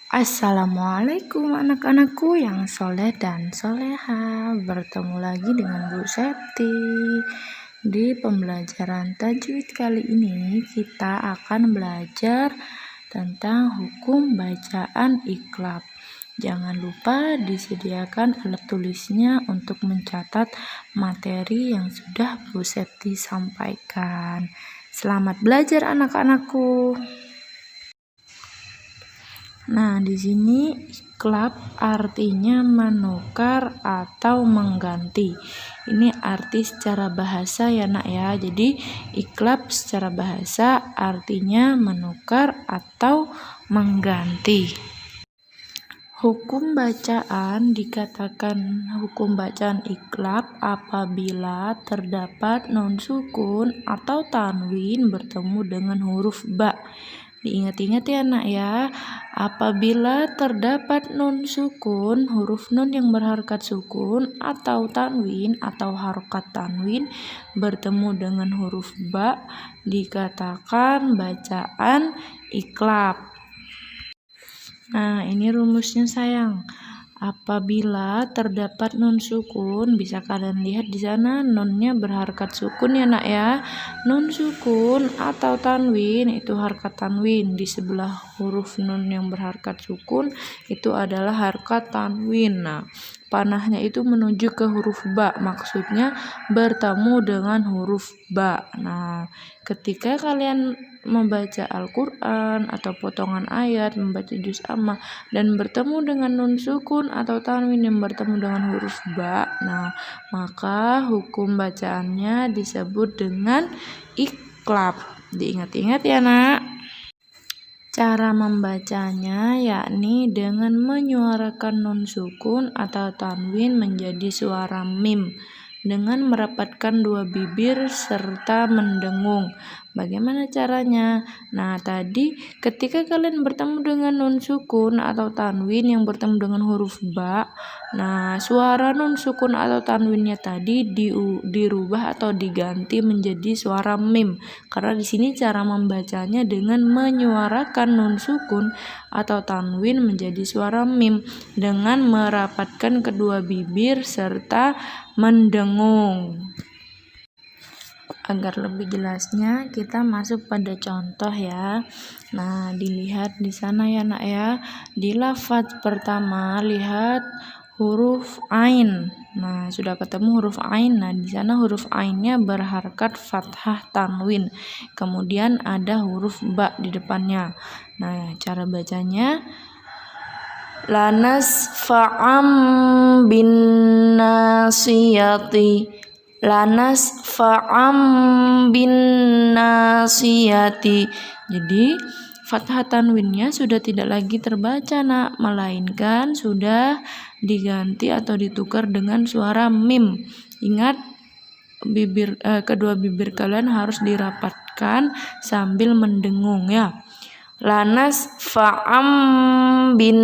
Assalamualaikum anak-anakku yang soleh dan soleha. Bertemu lagi dengan Bu Septi. Di pembelajaran tajwid kali ini kita akan belajar tentang hukum bacaan iqlab. Jangan lupa disediakan alat tulisnya untuk mencatat materi yang sudah Bu Septi sampaikan. Selamat belajar anak-anakku. Nah, di sini iqlab artinya menukar atau mengganti. Ini arti secara bahasa ya nak ya. Jadi iqlab secara bahasa artinya menukar atau mengganti. Hukum bacaan dikatakan hukum bacaan iqlab apabila terdapat nun sukun atau tanwin bertemu dengan huruf ba. Diingat-ingat ya nak ya, apabila terdapat nun sukun, huruf nun yang berharokat sukun atau tanwin atau harokat tanwin bertemu dengan huruf ba, dikatakan bacaan iqlab. Nah, ini rumusnya sayang. Apabila terdapat nun sukun, bisa kalian lihat di sana nunnya berharokat sukun ya nak ya. Nun sukun atau tanwin itu harokat tanwin, di sebelah huruf nun yang berharokat sukun itu adalah harokat tanwin. Nah, panahnya itu menuju ke huruf ba, maksudnya bertemu dengan huruf ba. Nah, ketika kalian membaca Al-Quran atau potongan ayat, membaca juz amma dan bertemu dengan nun sukun atau tanwin yang bertemu dengan huruf ba, nah maka hukum bacaannya disebut dengan iqlab. Diingat-ingat ya nak. Cara membacanya yakni dengan menyuarakan nun sukun atau tanwin menjadi suara mim dengan merapatkan dua bibir serta mendengung. Bagaimana caranya? Nah, tadi ketika kalian bertemu dengan nun sukun atau tanwin yang bertemu dengan huruf ba, nah suara nun sukun atau tanwinnya tadi dirubah atau diganti menjadi suara mim. Karena di sini cara membacanya dengan menyuarakan nun sukun atau tanwin menjadi suara mim dengan merapatkan kedua bibir serta mendengung. Agar lebih jelasnya kita masuk pada contoh ya. Nah, dilihat di sana ya nak ya. Di lafaz pertama lihat huruf ain. Nah, sudah ketemu huruf ain. Nah, di sana huruf ainnya berharokat fathah tanwin. Kemudian ada huruf ba di depannya. Nah, cara bacanya lanas fa'am bin nasiyati. Lanas fa'am bin nasiyati. Jadi fathah tanwinnya sudah tidak lagi terbaca nak, melainkan sudah diganti atau ditukar dengan suara mim. Ingat, kedua bibir kalian harus dirapatkan sambil mendengung ya. Lanas fa'am bin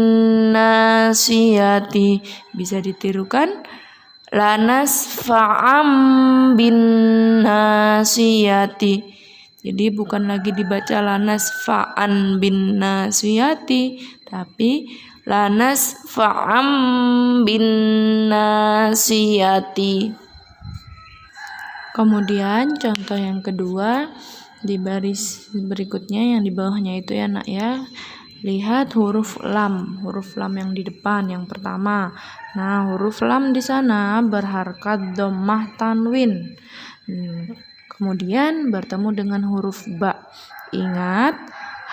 nasiyati. Bisa ditirukan? Lanas fa'am bin nasiyati. Jadi bukan lagi dibaca lanas fa'an bin nasiyati, tapi lanas fa'am bin nasiyati. Kemudian contoh yang kedua di baris berikutnya yang di bawahnya itu ya nak ya. Lihat huruf lam yang di depan yang pertama. Nah, huruf lam di sana berharokat dhammah tanwin. Kemudian bertemu dengan huruf ba. Ingat,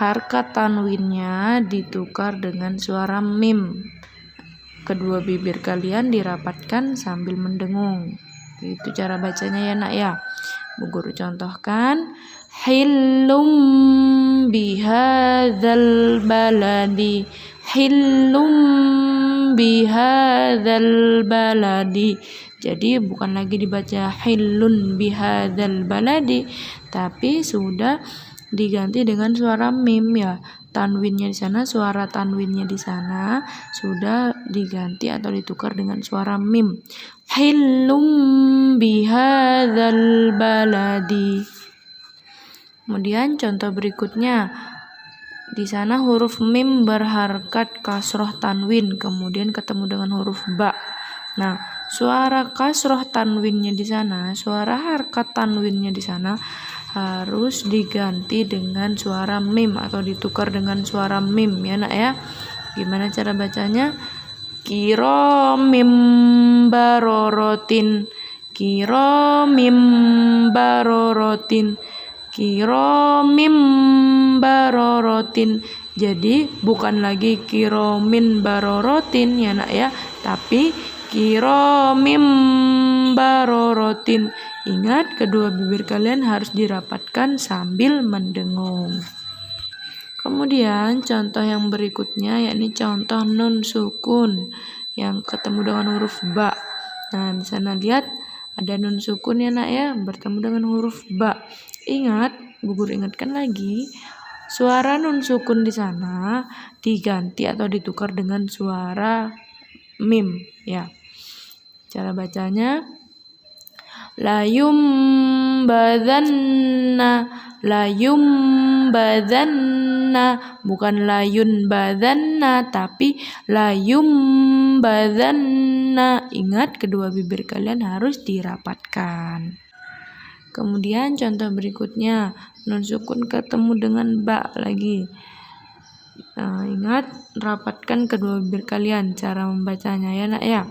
harokat tanwinnya ditukar dengan suara mim. Kedua bibir kalian dirapatkan sambil mendengung. Itu cara bacanya ya nak ya. Bu Guru contohkan. Hillum bihadzal baladi. Hillum bihadzal baladi. Jadi bukan lagi dibaca hillun bihadzal baladi, tapi sudah diganti dengan suara mim ya. Tanwinnya di sana, suara tanwinnya di sana sudah diganti atau ditukar dengan suara mim. Hillum bihadzal baladi. Kemudian contoh berikutnya Di sana huruf mim berharkat kasroh tanwin, kemudian ketemu dengan huruf ba. Nah, suara kasroh tanwinnya di sana, suara harkat tanwinnya di sana harus diganti dengan suara mim atau ditukar dengan suara mim ya nak ya. Gimana cara bacanya? Kiromim barorotin, kiromim barorotin, kiromim barorotin. Jadi bukan lagi kiromin barorotin ya nak ya, tapi kiromim barorotin. Ingat, kedua bibir kalian harus dirapatkan sambil mendengung. Kemudian contoh yang berikutnya yakni contoh nun sukun yang ketemu dengan huruf ba. Nah, di sana lihat ada nun sukun ya nak ya, bertemu dengan huruf ba. Ingat, Bu Guru ingatkan lagi, suara nun sukun di sana diganti atau ditukar dengan suara mim ya. Cara bacanya layum badanna, bukan layun badanna tapi layum badanna. Ingat, kedua bibir kalian harus dirapatkan. Kemudian contoh berikutnya nun sukun ketemu dengan ba lagi. Nah, ingat, rapatkan kedua bibir kalian. Cara membacanya ya nak ya,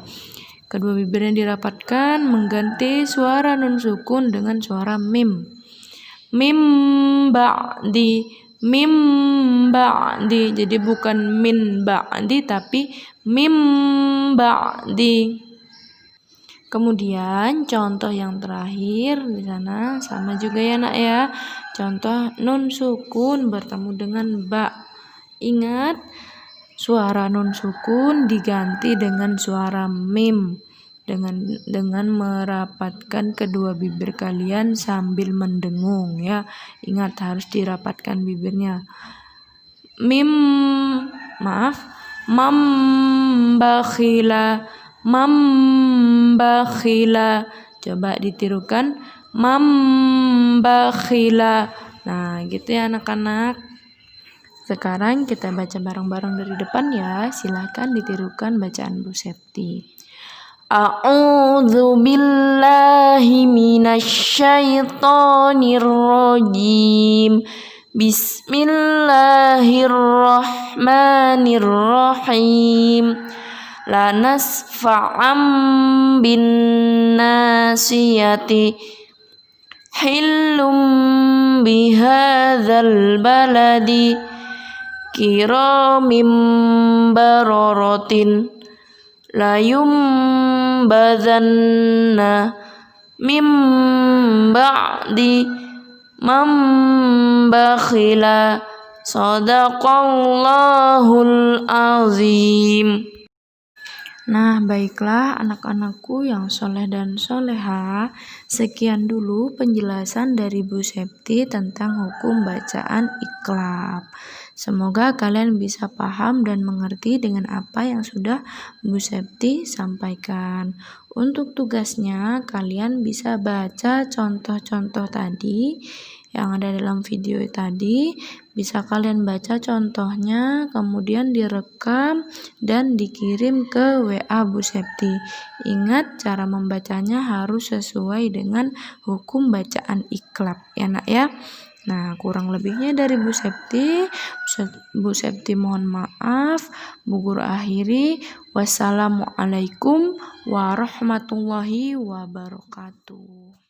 kedua bibirnya dirapatkan mengganti suara nun sukun dengan suara mim. Mim ba'di, mim ba'di. Jadi bukan min ba'di tapi mim ba'di. Kemudian contoh yang terakhir di sana sama juga ya nak ya. Contoh nun sukun bertemu dengan ba. Ingat, suara nun sukun diganti dengan suara mim dengan merapatkan kedua bibir kalian sambil mendengung ya. Ingat, harus dirapatkan bibirnya. Mam bakhila. Coba ditirukan, mam bakhila. Nah, gitu ya anak-anak. Sekarang kita baca bareng-bareng dari depan ya. Silahkan ditirukan bacaan Bu Septi. A'udzu billahi minasyaitonir rajim. Bismillahirrahmanirrahim. La nasfa'am bin nasiyati hillum bihadzal baladi kiramim barorotin layum badanna mim ba'di mam bakhila. Shadaqallahul azim. Nah, baiklah anak-anakku yang soleh dan soleha, sekian dulu penjelasan dari Bu Septi tentang hukum bacaan iqlab. Semoga kalian bisa paham dan mengerti dengan apa yang sudah Bu Septi sampaikan. Untuk tugasnya, kalian bisa baca contoh-contoh tadi yang ada dalam video tadi. Bisa kalian baca contohnya, kemudian direkam dan dikirim ke WA Bu Septi. Ingat, cara membacanya harus sesuai dengan hukum bacaan iqlab ya nak ya. Nah, kurang lebihnya dari Bu Septi mohon maaf. Bu Guru akhiri. Wassalamualaikum warahmatullahi wabarakatuh.